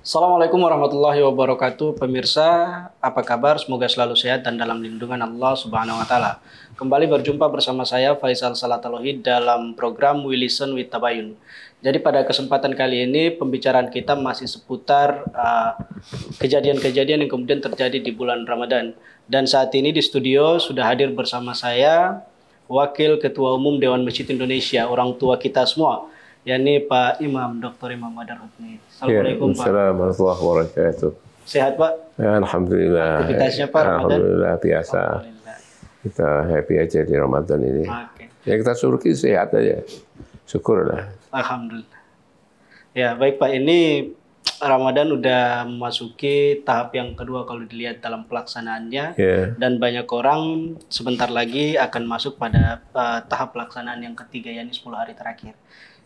Assalamualaikum warahmatullahi wabarakatuh, pemirsa. Apa kabar? Semoga selalu sehat dan dalam lindungan Allah Subhanahu wa Ta'ala. Kembali berjumpa bersama saya, Faisal Salatalohi, dalam program We Listen with Tabayun. Jadi, pada kesempatan kali ini, pembicaraan kita masih seputar kejadian-kejadian yang kemudian terjadi di bulan Ramadan. Dan saat ini di studio sudah hadir bersama saya, Wakil Ketua Umum Dewan Masjid Indonesia, orang tua kita semua, yakni Pak Imam Dr. Imam Madar Hutni. Assalamualaikum Pak. Assalamualaikum warahmatullahi wabarakatuh. Sehat Pak? Ya, Alhamdulillah. Aktivitasnya Pak Ramadan? Alhamdulillah biasa. Alhamdulillah. Kita happy aja di Ramadan ini. Oke. Ya kita suruh sehat aja. Syukurlah. Alhamdulillah. Ya baik Pak, ini Ramadan udah memasuki tahap yang kedua kalau dilihat dalam pelaksanaannya. Ya. Dan banyak orang sebentar lagi akan masuk pada tahap pelaksanaan yang ketiga, yakni 10 hari terakhir.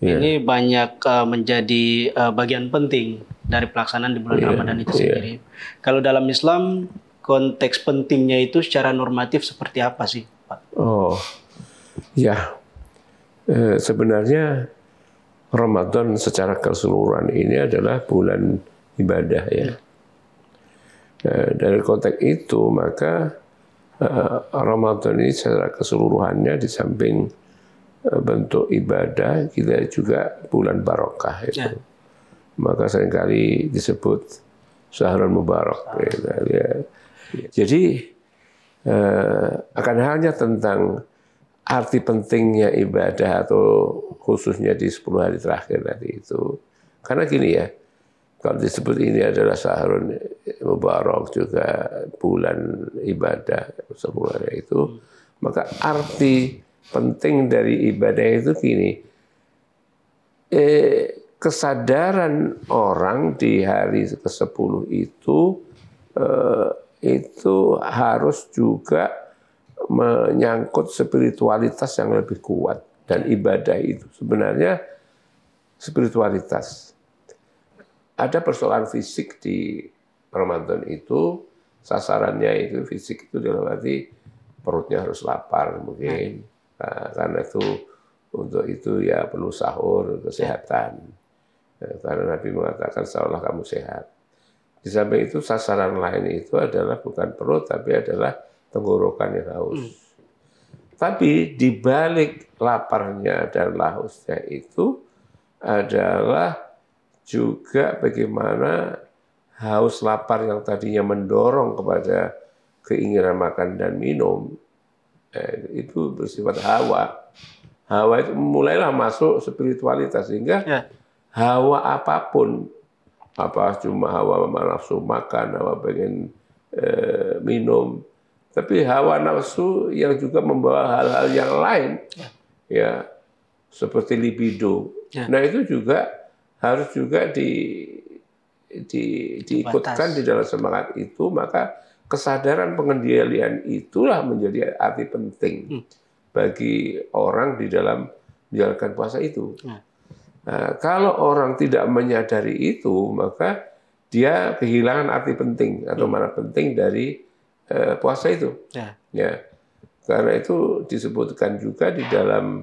Ya. Ini banyak menjadi bagian penting dari pelaksanaan di bulan Ramadan itu sendiri. Kalau dalam Islam, konteks pentingnya itu secara normatif seperti apa sih, Pak? Oh, ya. Sebenarnya Ramadan secara keseluruhan ini adalah bulan ibadah ya. Dari konteks itu maka Ramadan ini secara keseluruhannya di samping bentuk ibadah, kita juga bulan barokah itu. Ya. Maka seringkali disebut Syahrul Mubarak. Ya. Jadi akan halnya tentang arti pentingnya ibadah atau khususnya di 10 hari terakhir tadi itu. Karena gini ya, kalau disebut ini adalah Syahrul Mubarak juga bulan ibadah semuanya itu, maka arti penting dari ibadah itu gini, kesadaran orang di hari ke-10 itu harus juga menyangkut spiritualitas yang lebih kuat. Dan ibadah itu sebenarnya spiritualitas. Ada persoalan fisik di Ramadan itu, sasarannya itu fisik itu dalam arti perutnya harus lapar mungkin. Nah, karena itu untuk itu ya perlu sahur, kesehatan. Karena Nabi mengatakan seolah kamu sehat. Di samping itu sasaran lain itu adalah bukan perut tapi adalah tenggorokan yang haus. Tapi di balik laparnya dan hausnya itu adalah juga bagaimana haus lapar yang tadinya mendorong kepada keinginan makan dan minum, itu bersifat hawa. Hawa itu mulailah masuk spiritualitas sehingga hawa apapun, apa cuma hawa nafsu makan, hawa pengen minum, tapi hawa nafsu yang juga membawa hal-hal yang lain, ya seperti libido. Nah itu juga harus juga diikutkan di dalam semangat itu, maka kesadaran pengendalian itulah menjadi arti penting bagi orang di dalam menjalankan puasa itu. Nah, kalau orang tidak menyadari itu, maka dia kehilangan arti penting atau mana penting dari puasa itu. Ya. Karena itu disebutkan juga di dalam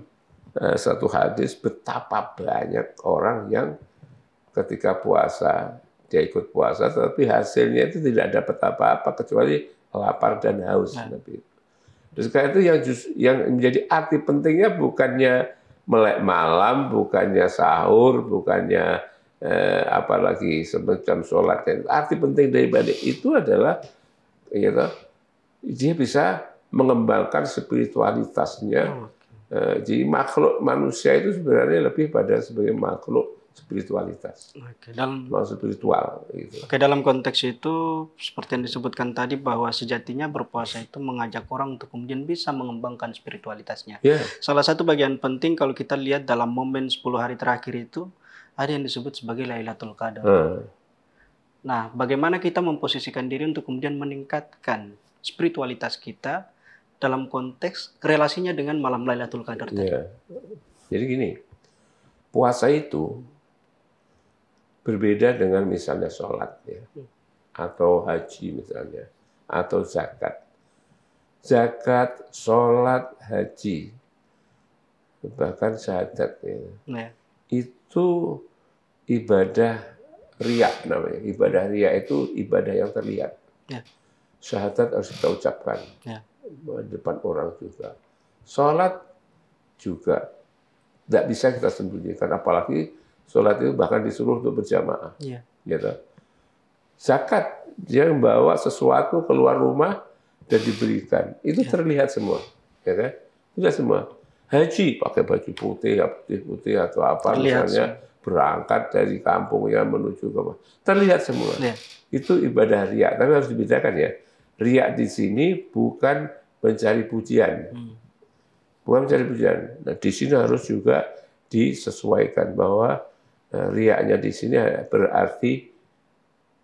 satu hadis betapa banyak orang yang ketika puasa dia ikut puasa, tapi hasilnya itu tidak dapat apa-apa kecuali lapar dan haus. Terus karena itu yang menjadi arti pentingnya bukannya melek malam, bukannya sahur, bukannya apalagi semacam sholat. Arti penting dari ibadah itu adalah gitu, dia bisa mengembangkan spiritualitasnya. Jadi makhluk manusia itu sebenarnya lebih pada sebagai makhluk spiritualitas, spiritual. Gitu. Oke, dalam konteks itu seperti yang disebutkan tadi bahwa sejatinya berpuasa itu mengajak orang untuk kemudian bisa mengembangkan spiritualitasnya. Salah satu bagian penting kalau kita lihat dalam momen 10 hari terakhir itu ada yang disebut sebagai Lailatul Qadar. Nah, bagaimana kita memposisikan diri untuk kemudian meningkatkan spiritualitas kita dalam konteks relasinya dengan malam Lailatul Qadar tadi? Jadi gini, puasa itu berbeda dengan misalnya sholat ya, atau haji misalnya, atau zakat. Zakat, sholat, haji, bahkan syahadat ya, itu ibadah riya namanya. Ibadah riya itu ibadah yang terlihat. Ya. Syahadat harus kita ucapkan Ya. di depan orang juga. Sholat juga tidak bisa kita sembunyikan, apalagi sholat itu bahkan disuruh untuk berjamaah. Ya. Gitu. Zakat, dia membawa sesuatu keluar rumah dan diberikan. Itu terlihat semua. Ya kan? Tidak semua. Haji, pakai baju putih, putih atau apa, Terlihat misalnya berangkat dari kampungnya menuju ke mana. Terlihat semua. Ya. Itu ibadah riya. Tapi harus dibedakan ya. Riya di sini bukan mencari pujian. Bukan mencari pujian. Nah, di sini harus juga disesuaikan bahwa riyanya di sini berarti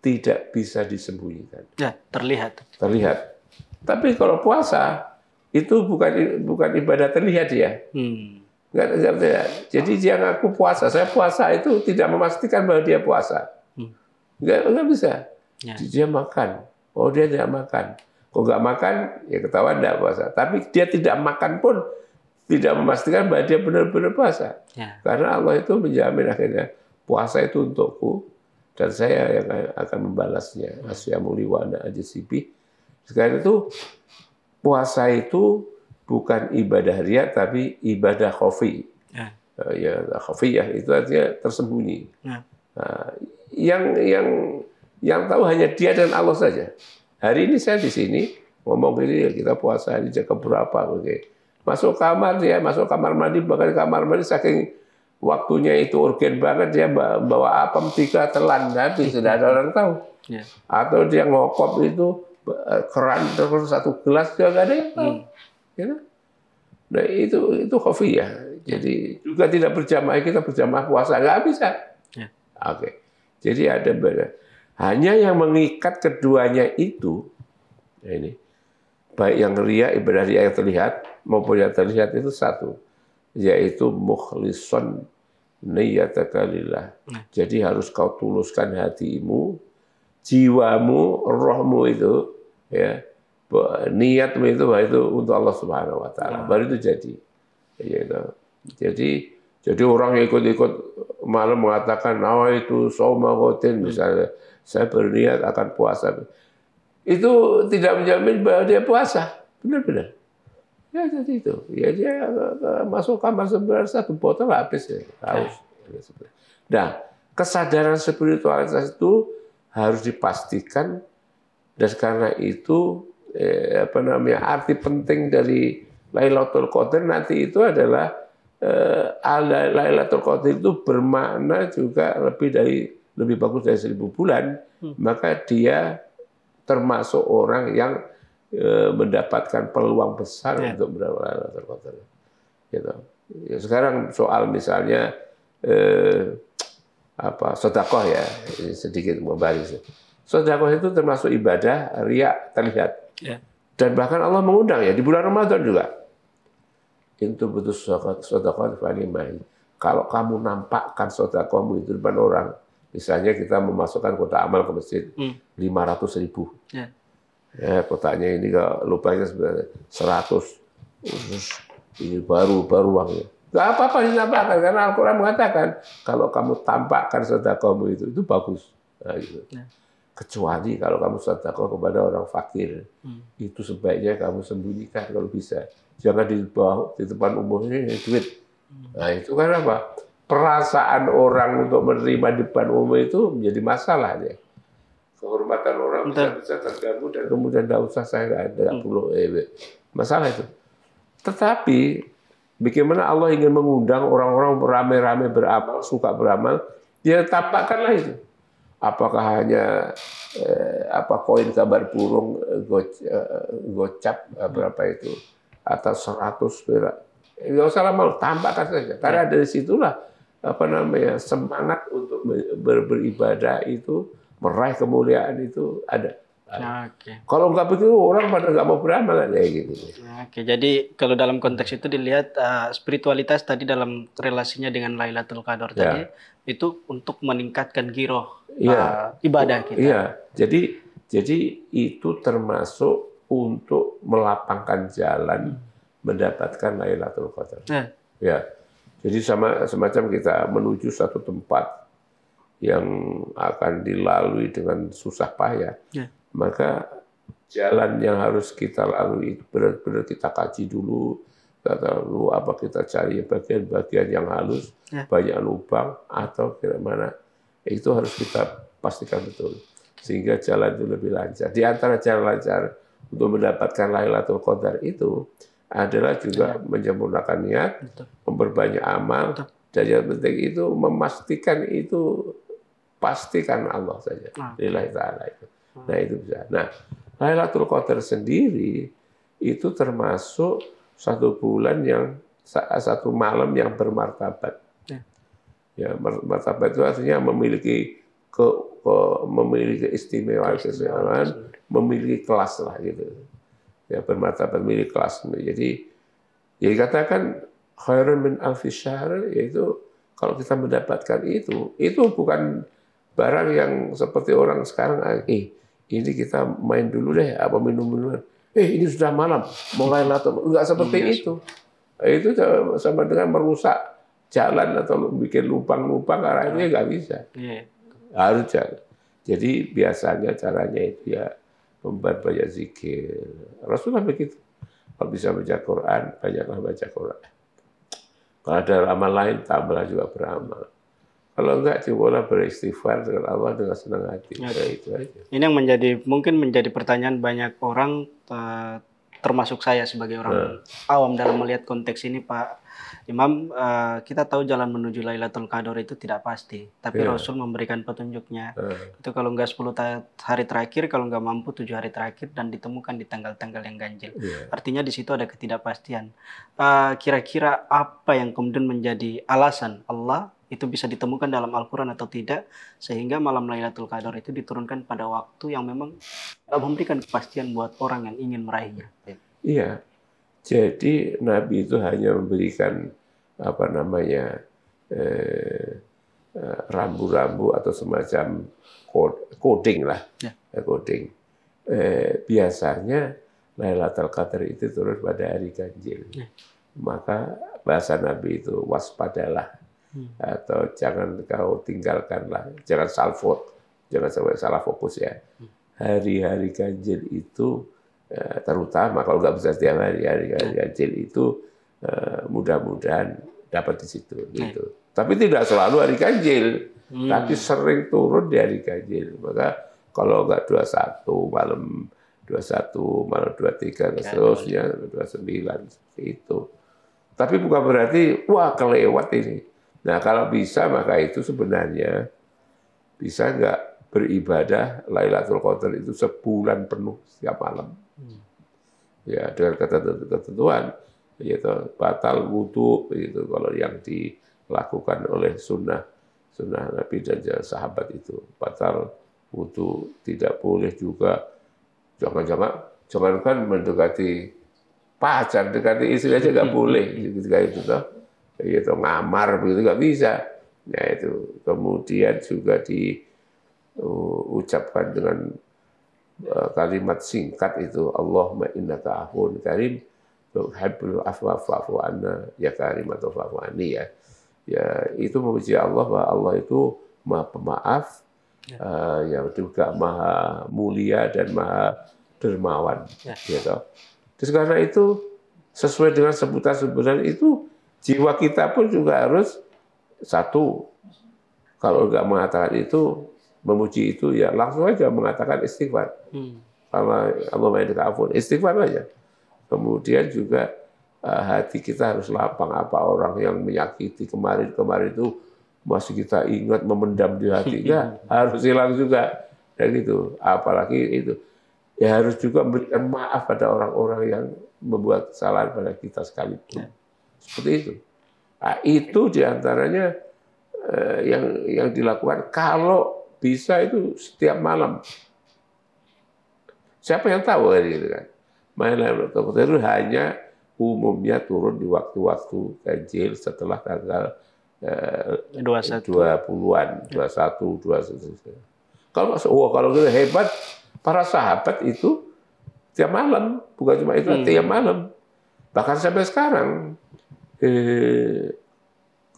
tidak bisa disembunyikan. Ya, terlihat. Terlihat. Tapi kalau puasa itu bukan ibadah terlihat ya. Nggak terlihat. Jadi dia ngaku puasa. Saya puasa itu tidak memastikan bahwa dia puasa. Nggak bisa. Ya. Dia makan. Oh, dia tidak makan. Kalau nggak makan, ya ketahuan tidak puasa. Tapi dia tidak makan pun tidak memastikan bahwa dia benar-benar puasa. Ya. Karena Allah itu menjamin akhirnya puasa itu untukku dan saya yang akan membalasnya. Asyamuli wa ana ajsibi. Sekarang itu puasa itu bukan ibadah riya tapi ibadah khafi. Ya. Ya, khafiyah itu artinya tersembunyi. Ya. Nah, yang tahu hanya dia dan Allah saja. Hari ini saya di sini ngomong ini kita puasa di jam berapa, oke. Masuk kamar dia, masuk kamar mandi, bahkan kamar mandi saking waktunya itu urgen banget dia bawa apem 3 telan habis, sudah ada orang tahu. Ya. Atau dia ngokop itu keran terus 1 gelas juga nggak ada yang tahu. Ya. Nah itu khafiyah. Jadi juga tidak berjamaah, kita berjamaah puasa nggak bisa. Ya. Oke. Jadi ada beda. Hanya yang mengikat keduanya itu, ya ini, baik yang riya, ibadah riya yang terlihat maupun yang terlihat itu satu, yaitu mukhlishon niyyataka lillah. Jadi harus kau tuluskan hatimu, jiwamu, rohmu itu, ya, niatmu itu untuk Allah Subhanahu Wa Taala. Baru itu jadi. Jadi orang yang ikut-ikut malam mengatakan nawa itu sauma ghatin misalnya, saya berniat akan puasa. Itu tidak menjamin bahwa dia puasa. Benar-benar. Ya jadi itu. Ya dia masuk kamar sebenarnya 1 botol habis ya. Haus. Nah, kesadaran spiritualitas itu harus dipastikan dan karena itu arti penting dari Lailatul Qadar nanti itu adalah Lailatul Qadar itu bermakna juga lebih bagus dari 1000 bulan, maka dia termasuk orang yang mendapatkan peluang besar untuk mendapatkan Lailatul Qadar. Gitu. Ya, sekarang soal misalnya sedekah ya, sedikit membalik. Sedekah itu termasuk ibadah riya terlihat. Ya. Dan bahkan Allah mengundang ya di bulan Ramadan juga. Itu betul sedekah falimai. Kalau kamu nampakkan sedekahmu itu depan orang, misalnya kita memasukkan kotak amal ke masjid 500.000. Ya. Ya, kotaknya ini kalau lubangnya sebenarnya 100. Ini baru uangnya. Gak apa-apa dinampakkan karena Al-Quran mengatakan kalau kamu tampakkan sedekahmu itu bagus. Nah, gitu. Ya. Kecuali kalau kamu sedekah kepada orang fakir, itu sebaiknya kamu sembunyikan kalau bisa. Jangan di depan umum ini duit. Nah itu kan apa? Perasaan orang untuk menerima di depan umum itu menjadi masalah ya. Kehormatan orang bisa terganggu dan kemudian tidak usah saya nggak perlu masalah itu. Tetapi bagaimana Allah ingin mengundang orang-orang ramai-ramai beramal, suka beramal, dia tampakkanlah itu. Apakah hanya koin gambar burung gocap berapa itu atau 100 perak? Nggak usah lama, tampakkan saja. Karena dari situlah semangat untuk beribadah itu, meraih kemuliaan itu ada. Oke. Kalau nggak begitu orang pada nggak mau beramal kayak gitu. Oke, jadi kalau dalam konteks itu dilihat spiritualitas tadi dalam relasinya dengan Lailatul Qadar tadi itu untuk meningkatkan giroh ibadah kita. Iya, jadi itu termasuk untuk melapangkan jalan mendapatkan Lailatul Qadar. Ya, jadi semacam kita menuju satu tempat yang akan dilalui dengan susah payah, maka jalan yang harus kita lalui itu benar-benar kita kaji dulu, kita cari bagian-bagian yang halus, banyak lubang atau kemana, itu harus kita pastikan betul sehingga jalan itu lebih lancar. Di antara jalan lancar untuk mendapatkan Lailatul Qadar itu adalah juga menyempurnakan niat, memperbanyak amal, dan yang penting itu memastikan itu pastikan Allah saja. Lillahi ta'ala itu. Nah, itu bisa. Nah, Lailatul Qadar sendiri itu termasuk satu bulan satu malam yang bermartabat. Ya, martabat itu artinya memiliki keistimewaan, memiliki kelas lah gitu. Ya, bermartabat, memiliki kelas. Jadi dikatakan khairun min alfi syahr, yaitu kalau kita mendapatkan itu bukan barang yang seperti orang sekarang, ini kita main dulu deh, apa minum-minuman. Ini sudah malam, mulai Lailatul, enggak seperti itu. Itu sama dengan merusak jalan atau bikin lubang-lubang arahnya nggak bisa. Harus jalan. Jadi biasanya caranya itu ya memperbanyak zikir. Rasulullah begitu. Kalau bisa baca Quran, banyaklah baca Quran. Kalau ada amal lain, tambahlah juga beramal. Kalau enggak, cobalah beristighfar dengan Allah dengan senang hati. Itu aja. Ini yang mungkin menjadi pertanyaan banyak orang, termasuk saya sebagai orang awam dalam melihat konteks ini, Pak Imam. Kita tahu jalan menuju Lailatul Qadar itu tidak pasti, tapi Rasul memberikan petunjuknya. Itu kalau enggak 10 hari terakhir, kalau enggak mampu 7 hari terakhir, dan ditemukan di tanggal-tanggal yang ganjil. Artinya di situ ada ketidakpastian. Kira-kira apa yang kemudian menjadi alasan Allah itu bisa ditemukan dalam Al-Quran atau tidak, sehingga malam Lailatul Qadar itu diturunkan pada waktu yang memang memberikan kepastian buat orang yang ingin meraihnya? Iya, jadi Nabi itu hanya memberikan rambu-rambu atau semacam coding lah, coding. Biasanya Lailatul Qadar itu turun pada hari ganjil, maka bahasa Nabi itu waspadalah. Atau jangan kau tinggalkanlah, jangan sampai salah fokus ya. Hari-hari ganjil itu terutama kalau nggak bisa setiap hari ganjil itu mudah-mudahan dapat di situ gitu. Tapi tidak selalu hari ganjil, tapi sering turun di hari ganjil. Maka kalau nggak 21 malam 23 dan seterusnya 29 seperti itu. Tapi bukan berarti wah kelewat ini. Nah, kalau bisa, maka itu sebenarnya bisa nggak beribadah Lailatul Qadar itu sebulan penuh setiap malam. Ya, dengan ketentuan, yaitu batal wudu, itu kalau yang dilakukan oleh sunnah Nabi dan sahabat itu. Batal wudu, tidak boleh juga, jangankan mendekati pacar, dekati istri aja nggak boleh. Itu ngamar begitu nggak bisa. Nah itu kemudian juga diucapkan dengan kalimat singkat itu, Allahumma innaka afuwwun karim tuhibbul afwa fa'fu anna ya karim atau fa'fu anni ya. Ya itu memuji Allah bahwa Allah itu Maha Pemaaf, yang juga Maha Mulia dan Maha Dermawan. Gitu. Terus karena itu sesuai dengan sebutan-sebutan itu, jiwa kita pun juga harus satu. Kalau nggak mengatakan itu, memuji itu, ya langsung aja mengatakan istighfar. Allahumma innaka afuwwun, istighfar aja. Kemudian juga hati kita harus lapang. Apa orang yang menyakiti kemarin itu masih kita ingat, memendam di hatinya, harus hilang juga. Dan gitu. Apalagi itu, ya harus juga memberikan maaf pada orang-orang yang membuat kesalahan pada kita sekalipun. Seperti itu. Nah, itu diantaranya yang dilakukan kalau bisa itu setiap malam. Siapa yang tahu gitu kan? Lailatul Qadar itu hanya umumnya turun di waktu-waktu ganjil setelah tanggal 20-an, 21, 21. Kalau gitu hebat, para sahabat itu tiap malam, bukan cuma itu, tiap malam. Bahkan sampai sekarang,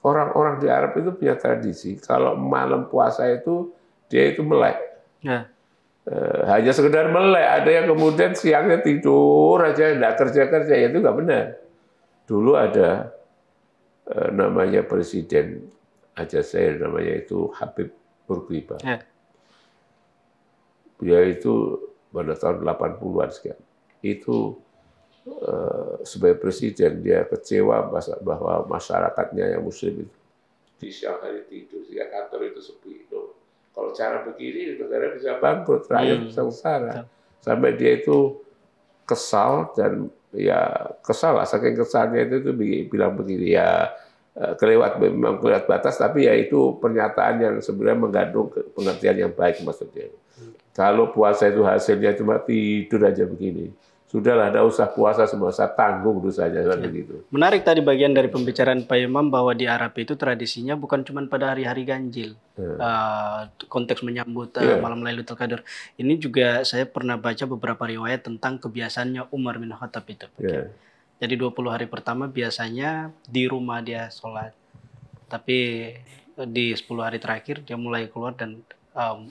orang-orang di Arab itu punya tradisi, kalau malam puasa itu dia itu melek. Ya. Hanya sekedar melek, ada yang kemudian siangnya tidur aja, nggak kerja-kerja, ya itu nggak benar. Dulu ada namanya Presiden Aljazair, namanya itu Habib Bourguiba. Ya. Dia itu pada tahun 80-an sekian. Itu sebagai presiden dia kecewa bahwa masyarakatnya yang muslim itu di siang hari tidur, sehingga kantor itu sepi. Kalau cara begini negara bisa bangkrut, rakyat bisa sengsara. Sampai dia itu kesal dan ya kesal lah, saking kesalnya itu bilang begini ya, memang kelewat batas, tapi ya itu pernyataan yang sebenarnya mengandung pengertian yang baik maksudnya. Kalau puasa itu hasilnya cuma tidur aja begini, sudahlah, tidak usah puasa, semua saya tanggung dosanya, begitu. Menarik tadi bagian dari pembicaraan Pak Imam bahwa di Arab itu tradisinya bukan cuma pada hari-hari ganjil, konteks menyambut malam Lailatul Qadar. Ini juga saya pernah baca beberapa riwayat tentang kebiasaannya Umar bin Khattab itu. Jadi 20 hari pertama biasanya di rumah dia sholat, tapi di 10 hari terakhir dia mulai keluar dan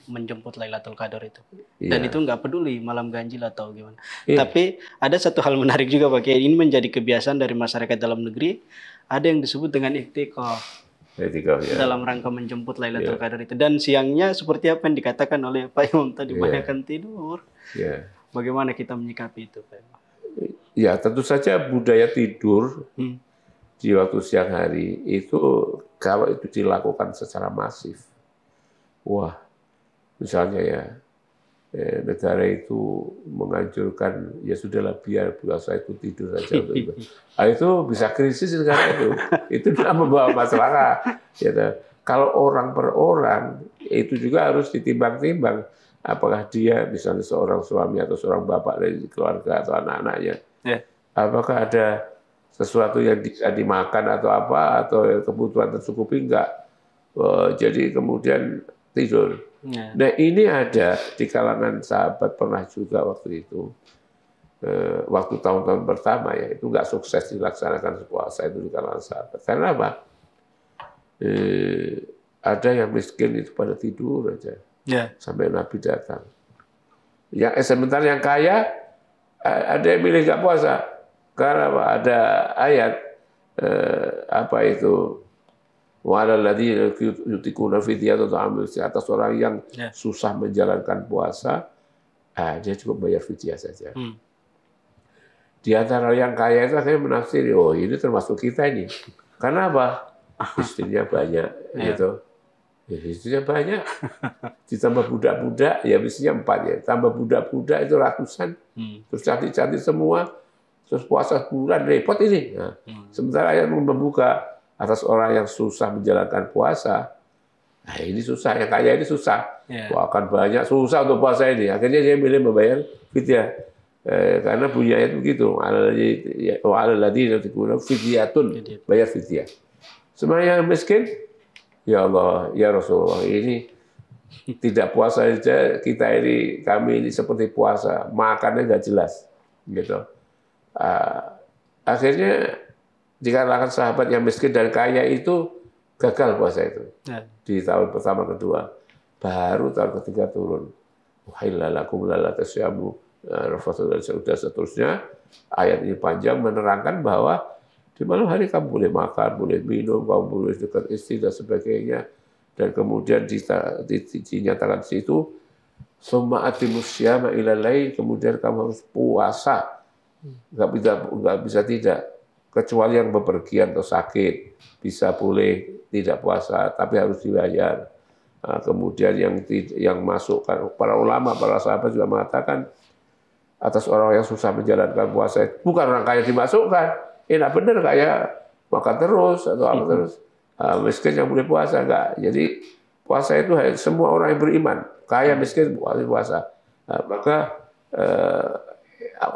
menjemput Lailatul Qadar itu. Dan itu nggak peduli malam ganjil atau gimana. Tapi ada satu hal menarik juga Pak Kiai, ini menjadi kebiasaan dari masyarakat dalam negeri, ada yang disebut dengan iktikaf. Dalam rangka menjemput Lailatul Qadar itu. Dan siangnya seperti apa yang dikatakan oleh Pak Imam tadi, banyakkan tidur. Bagaimana kita menyikapi itu Pak Imam? Ya tentu saja budaya tidur di waktu siang hari itu kalau itu dilakukan secara masif, wah, misalnya ya negara itu menganjurkan ya sudahlah biar puasa itu tidur saja untuk ibadah. Itu bisa krisis negara itu tidak membawa masalah. Ya, kalau orang per orang itu juga harus ditimbang-timbang, apakah dia misalnya seorang suami atau seorang bapak dari keluarga atau anak-anaknya, apakah ada sesuatu yang bisa dimakan atau apa, atau kebutuhan tercukupi enggak, jadi kemudian tidur. Nah ini ada di kalangan sahabat, pernah juga waktu itu, waktu tahun-tahun pertama ya, itu nggak sukses dilaksanakan puasa itu di kalangan sahabat. Karena apa? Ada yang miskin itu pada tidur aja, sampai Nabi datang. Sementara yang kaya, ada yang milih nggak puasa. Karena apa? Ada ayat, apa itu, wa'alalladzina yutiquna fidyatun ta'amul atas orang yang susah menjalankan puasa, dia cukup bayar fidyah saja. Di antara yang kaya itu akhirnya menafsiri, oh ini termasuk kita ini. Karena apa? Istrinya banyak, gitu. Ya, istrinya banyak, ditambah budak-budak, ya mestinya 4 ya. Tambah budak-budak itu ratusan, terus cantik-cantik semua, terus puasa bulan, repot ini. Nah, sementara ayat membuka atas orang yang susah menjalankan puasa, nah ini susah, yang kaya ini susah. Wah, akan banyak susah untuk puasa ini. Akhirnya dia milih membayar fidyah. Karena bunyi ayat begitu. Wa'alalladzina yutiquna fidyatun, bayar fidyah. Semuanya yang miskin, ya Allah, ya Rasulullah, ini tidak puasa saja, kami ini seperti puasa, makannya nggak jelas, gitu. Akhirnya dikarenakan sahabat yang miskin dan kaya itu gagal puasa itu di tahun pertama kedua, baru tahun ketiga turun. Wahilalakum la tasyamu, dan seterusnya. Ayat ini panjang menerangkan bahwa di malam hari kamu boleh makan, boleh minum, kamu boleh dekat istri dan sebagainya. Dan kemudian dinyatakan di situ, summa atimus syama ilal lail, kemudian kamu harus puasa. Nggak bisa tidak, kecuali yang bepergian atau sakit bisa boleh tidak puasa, tapi harus dibayar. Kemudian yang masuk, para ulama, para sahabat juga mengatakan atas orang yang susah menjalankan puasa, bukan orang kaya dimasukkan. Enak benar kaya makan terus atau apa terus, miskin yang boleh puasa enggak. Jadi puasa itu semua orang yang beriman, kaya miskin puasa. Maka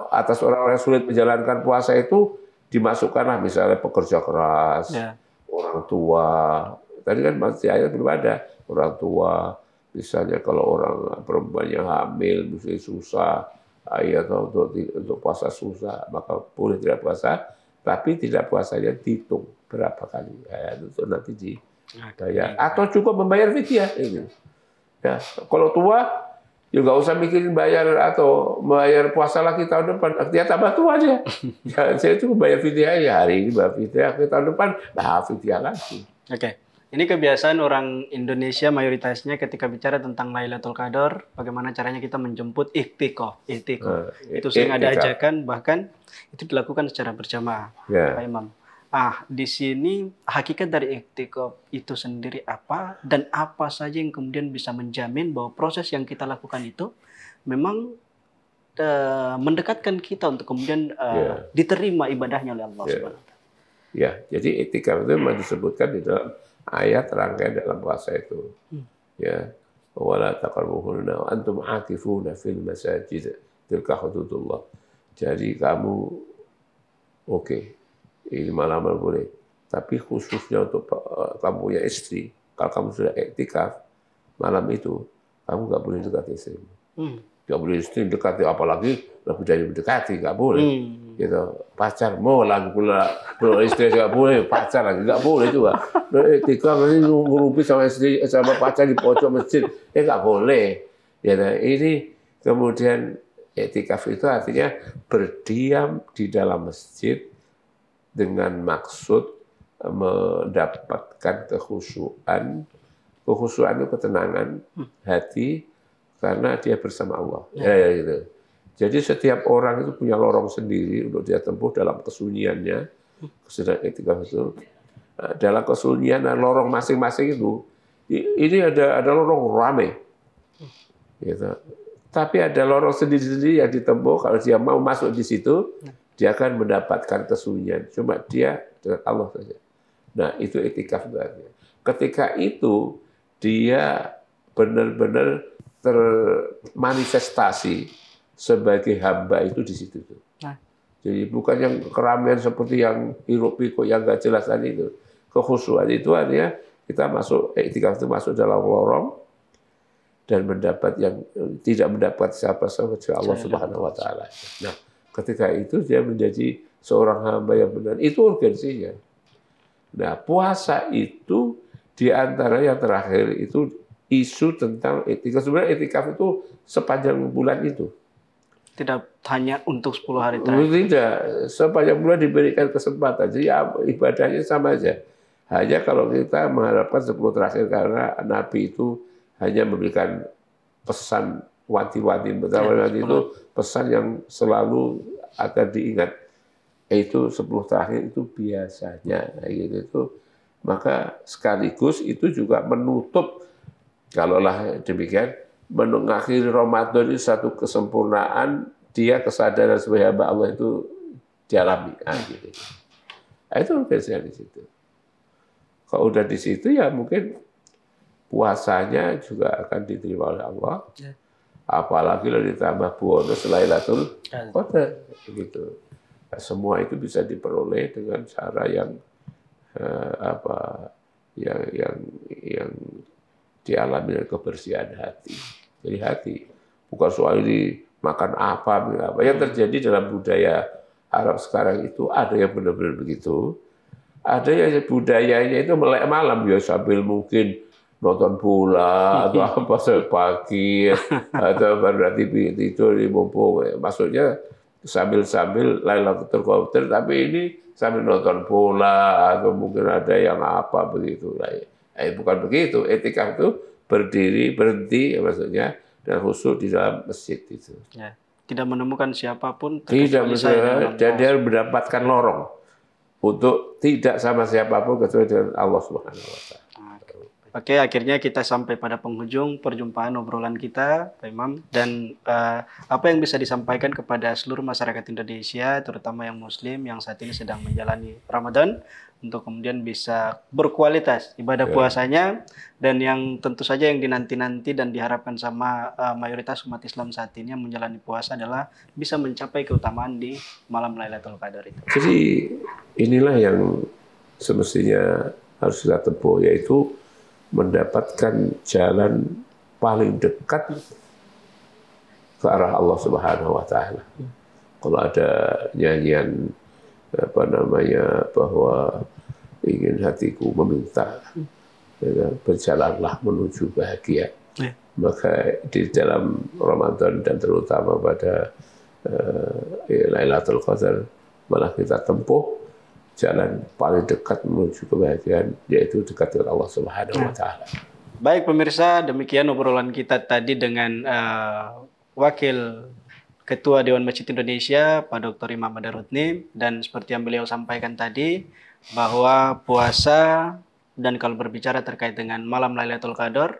atas orang-orang yang sulit menjalankan puasa itu dimasukkanlah misalnya pekerja keras, orang tua. Tadi kan masih ayat belum ada, orang tua. Misalnya kalau orang perempuannya hamil, misalnya susah, atau untuk puasa susah, maka boleh tidak puasa, tapi tidak puasanya dihitung. berapa kali. Ya, itu nanti dibayar. Atau cukup membayar fidyah ini. Ya, kalau tua, ya nggak usah mikirin bayar atau bayar puasa lagi tahun depan. Dia tambah tua aja. Ya, saya cukup bayar fidyah ya hari ini, bayar fidyah ke tahun depan, fidyah lagi. Oke. Ini kebiasaan orang Indonesia mayoritasnya ketika bicara tentang Lailatul Qadar, bagaimana caranya kita menjemput iktikaf. Itu sering ada ajakan, bahkan itu dilakukan secara berjamaah, Pak Imam. Di sini hakikat dari iktikaf itu sendiri apa, dan apa saja yang kemudian bisa menjamin bahwa proses yang kita lakukan itu memang mendekatkan kita untuk kemudian diterima ibadahnya oleh Allah Subhanahu wa Ta'ala. Ya, jadi iktikaf itu memang disebutkan di dalam ayat rangkaian dalam puasa itu. Ya, wala taqrabuhunna wa antum aakifuna fil masajid tilka hududullah. Jadi kamu ini malam boleh, tapi khususnya untuk kamu punya istri, kalau kamu sudah iktikaf malam itu, kamu nggak boleh dekati istri. Nggak boleh istri dekati, apalagi lebih dari mendekati, nggak boleh. Gitu, pacar mau lagi pula istri nggak boleh, pacar lagi nggak boleh juga. Iktikaf ini ngerupi sama istri sama pacar di pojok masjid, nggak boleh. Gitu. Ini kemudian iktikaf itu artinya berdiam di dalam masjid dengan maksud mendapatkan kekhusyuan. Kekhusyuan itu ketenangan hati karena dia bersama Allah. Gitu. Jadi setiap orang itu punya lorong sendiri untuk dia tempuh dalam kesunyiannya. Sedang iktikaf itu dalam kesunyian dan lorong masing-masing itu, ini ada lorong ramai. Gitu. Tapi ada lorong sendiri-sendiri yang ditempuh. Kalau dia mau masuk di situ, dia akan mendapatkan kesunyian. Cuma dia dengan Allah saja. Nah, itu iktikaf berarti. Ketika itu dia benar-benar termanifestasi sebagai hamba itu di situ tuh. Jadi bukan yang keramaian seperti yang hiruk-pikuk yang nggak jelas tadi itu. Kekhusyuan itu artinya kita masuk iktikaf itu masuk dalam lorong dan mendapat yang tidak mendapat siapa-siapa kecuali Allah Subhanahu wa Ta'ala. Nah, ketika itu dia menjadi seorang hamba yang benar. Itu urgensinya. Nah, puasa itu di antara yang terakhir itu isu tentang iktikaf. Sebenarnya iktikaf itu sepanjang bulan itu. Tidak hanya untuk 10 hari terakhir. Tidak, sepanjang bulan diberikan kesempatan. Jadi ibadahnya sama aja. Hanya kalau kita mengharapkan 10 terakhir karena Nabi itu hanya memberikan pesan wanti-wanti. Itu pesan yang selalu akan diingat. Itu 10 terakhir itu biasanya. Gitu itu. Maka sekaligus itu juga menutup, kalaulah demikian, mengakhiri Ramadan itu satu kesempurnaan, dia kesadaran sebagai hamba Allah itu dialami. Gitu. Itu urgensinya di situ. Kalau udah di situ ya mungkin puasanya juga akan diterima oleh Allah. Apalagi kalau ditambah bonus Lailatul Qadar gitu. Nah, semua itu bisa diperoleh dengan cara yang yang dialami dengan kebersihan hati. Jadi hati, bukan soal ini makan apa. Yang terjadi dalam budaya Arab sekarang itu ada yang benar-benar begitu, ada yang budayanya itu melek malam ya sambil mungkin nonton bola atau apa pagi atau berarti tidur di mumpung. Maksudnya sambil Lailatul Qadar, tapi ini sambil nonton bola atau mungkin ada yang apa begitu. Bukan begitu. Iktikaf itu berhenti maksudnya dan khusyuk di dalam masjid itu. Ya, tidak menemukan siapapun. Tidak dan dia mendapatkan lorong untuk tidak sama siapapun kecuali dengan Allah Subhanahu wa Ta'ala. Oke, akhirnya kita sampai pada penghujung perjumpaan obrolan kita, Pak Imam. Dan apa yang bisa disampaikan kepada seluruh masyarakat Indonesia, terutama yang Muslim yang saat ini sedang menjalani Ramadan, untuk kemudian bisa berkualitas ibadah puasanya, dan yang tentu saja yang dinanti-nanti dan diharapkan sama mayoritas umat Islam saat ini yang menjalani puasa adalah bisa mencapai keutamaan di malam Lailatul Qadar itu. Jadi inilah yang semestinya harus kita tempuh, yaitu mendapatkan jalan paling dekat ke arah Allah Subhanahu wa Ta'ala. Kalau ada nyanyian bahwa ingin hatiku meminta, berjalanlah menuju bahagia. Maka di dalam Ramadan dan terutama pada Lailatul Qadar malah kita tempuh jalan paling dekat menuju kebahagiaan, yaitu dekat dengan Allah Subhanahu wa Ta'ala. Baik pemirsa, demikian obrolan kita tadi dengan Wakil Ketua Dewan Masjid Indonesia, Pak Dr. Imam Badarudni, dan seperti yang beliau sampaikan tadi, bahwa puasa dan kalau berbicara terkait dengan malam Lailatul Qadar,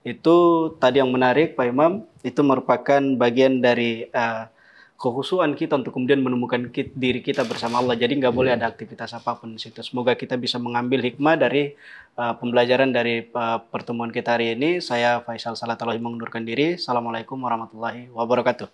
itu tadi yang menarik Pak Imam, itu merupakan bagian dari kekhusyuan kita untuk kemudian menemukan diri kita bersama Allah. Jadi nggak boleh ada aktivitas apapun di situ. Semoga kita bisa mengambil hikmah dari pembelajaran dari pertemuan kita hari ini. Saya Faisal Salatalohi mengundurkan diri. Assalamualaikum warahmatullahi wabarakatuh.